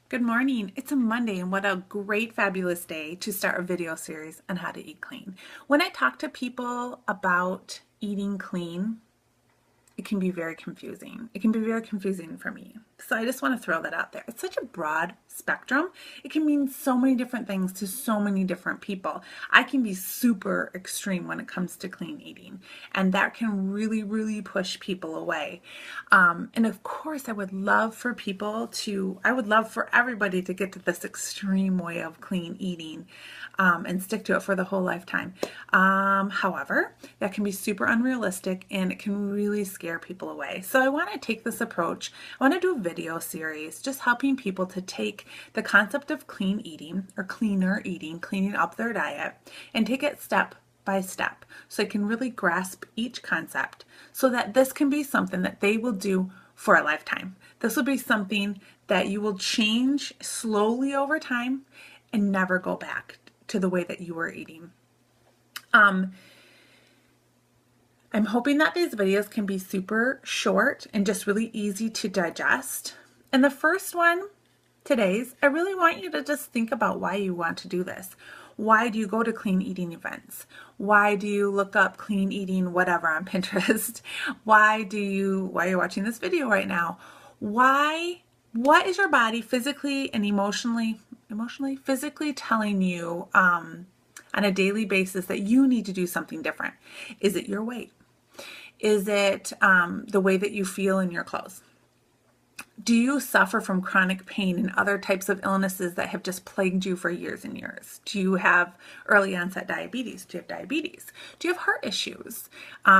Good morning. It's a Monday, and what a great, fabulous day to start a video series on how to eat clean. When I talk to people about eating clean, it can be very confusing. It can be very confusing for me. So I just want to throw that out there. It's such a broad spectrum. It can mean so many different things to so many different people. I can be super extreme when it comes to clean eating, and that can really, really push people away. And of course, I would love for everybody to get to this extreme way of clean eating and stick to it for the whole lifetime. However, that can be super unrealistic and it can really scare people away. So I want to take this approach. I want to do a video series just helping people to take the concept of clean eating or cleaner eating, cleaning up their diet, and take it step by step so they can really grasp each concept so that this can be something that they will do for a lifetime. This will be something that you will change slowly over time and never go back to the way that you were eating. I'm hoping that these videos can be super short and just really easy to digest. And the first one, today's, I really want you to just think about why you want to do this. Why do you go to clean eating events? Why do you look up clean eating whatever on Pinterest? Why are you watching this video right now? What is your body physically and physically telling you on a daily basis that you need to do something different? Is it your weight? Is it the way that you feel in your clothes? Do you suffer from chronic pain and other types of illnesses that have just plagued you for years and years? Do you have early onset diabetes? Do you have diabetes? Do you have heart issues?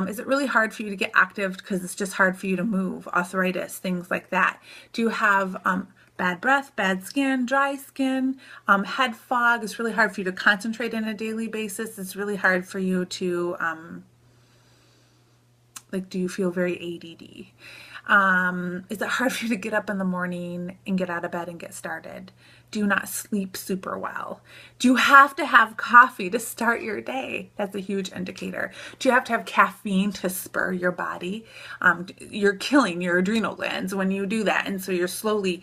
Is it really hard for you to get active because it's just hard for you to move? Arthritis, things like that. Do you have bad breath, bad skin, dry skin, head fog? It's really hard for you to concentrate on a daily basis. It's really hard for you to, do you feel very ADD? Is it hard for you to get up in the morning and get out of bed and get started? Do you not sleep super well? Do you have to have coffee to start your day? That's a huge indicator. Do you have to have caffeine to spur your body? You're killing your adrenal glands when you do that. And so you're slowly,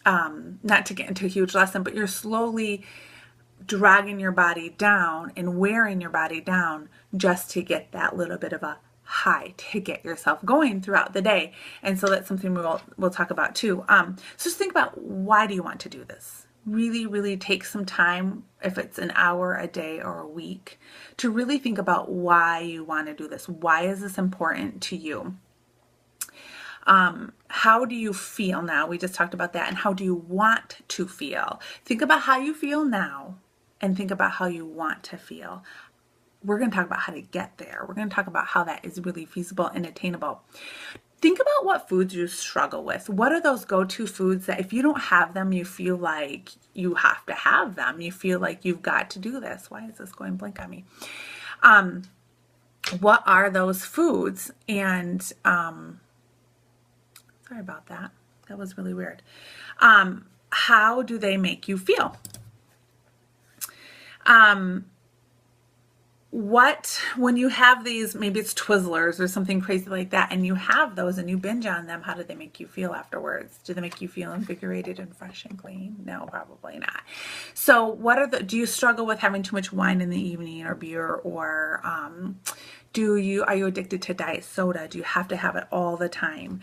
not to get into a huge lesson, but you're slowly dragging your body down and wearing your body down just to get that little bit of a high to get yourself going throughout the day. And so that's something we'll talk about too. So just think about, why do you want to do this? Really, really take some time, if it's an hour a day or a week, to really think about why you want to do this. Why is this important to you? How do you feel now? We just talked about that. And how do you want to feel? Think about how you feel now and think about how you want to feel. We're going to talk about how to get there. We're going to talk about how that is really feasible and attainable. Think about what foods you struggle with. What are those go-to foods that if you don't have them, you feel like you have to have them? You feel like you've got to do this. Why is this going blank on me? What are those foods? And sorry about that. That was really weird. How do they make you feel? When you have these, maybe it's Twizzlers or something crazy like that, and you have those and you binge on them, how do they make you feel afterwards? Do they make you feel invigorated and fresh and clean? No, probably not. So do you struggle with having too much wine in the evening or beer, or are you addicted to diet soda? Do you have to have it all the time?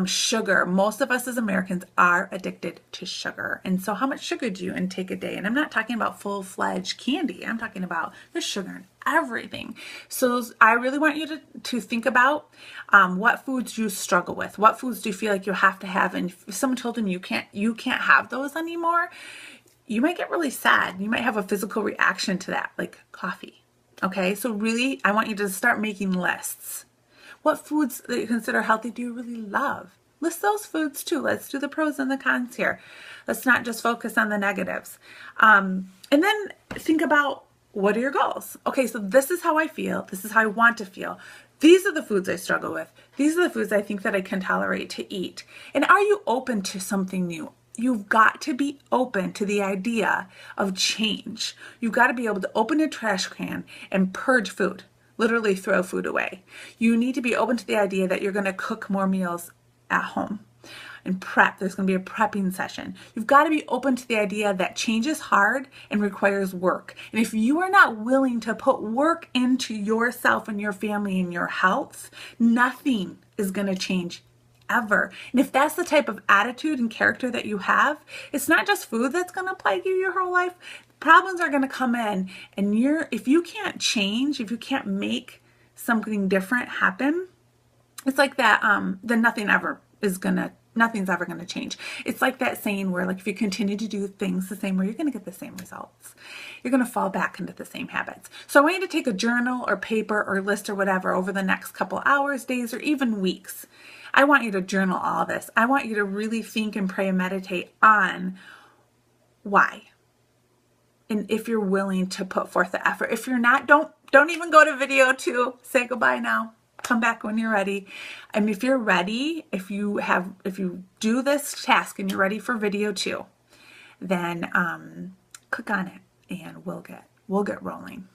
Sugar. Most of us as Americans are addicted to sugar. And so how much sugar do you intake a day? And I'm not talking about full-fledged candy. I'm talking about the sugar in everything. So I really want you to think about what foods you struggle with. What foods do you feel like you have to have? And if someone told them you can't have those anymore, you might get really sad. You might have a physical reaction to that, like coffee. Okay, so really, I want you to start making lists. What foods that you consider healthy do you really love? List those foods too. Let's do the pros and the cons here. Let's not just focus on the negatives. And then think about, what are your goals? Okay, so this is how I feel. This is how I want to feel. These are the foods I struggle with. These are the foods I think that I can tolerate to eat. And are you open to something new? You've got to be open to the idea of change. You've got to be able to open a trash can and purge food, literally throw food away. You need to be open to the idea that you're going to cook more meals at home. and prep. There's going to be a prepping session. You've got to be open to the idea that change is hard and requires work. And if you are not willing to put work into yourself and your family and your health, nothing is going to change ever. And if that's the type of attitude and character that you have, it's not just food that's going to plague you your whole life. Problems are going to come in, and if you can't change, if you can't make something different happen, it's like that, then nothing's ever going to change. It's like that saying where, like, if you continue to do things the same way, you're going to get the same results. You're going to fall back into the same habits. So I want you to take a journal or paper or list or whatever over the next couple hours, days, or even weeks. I want you to journal all this. I want you to really think and pray and meditate on why. And if you're willing to put forth the effort. If you're not, don't even go to video 2. Say goodbye now. Come back when you're ready. And if you're ready, if you do this task and you're ready for video 2, then click on it and we'll get rolling.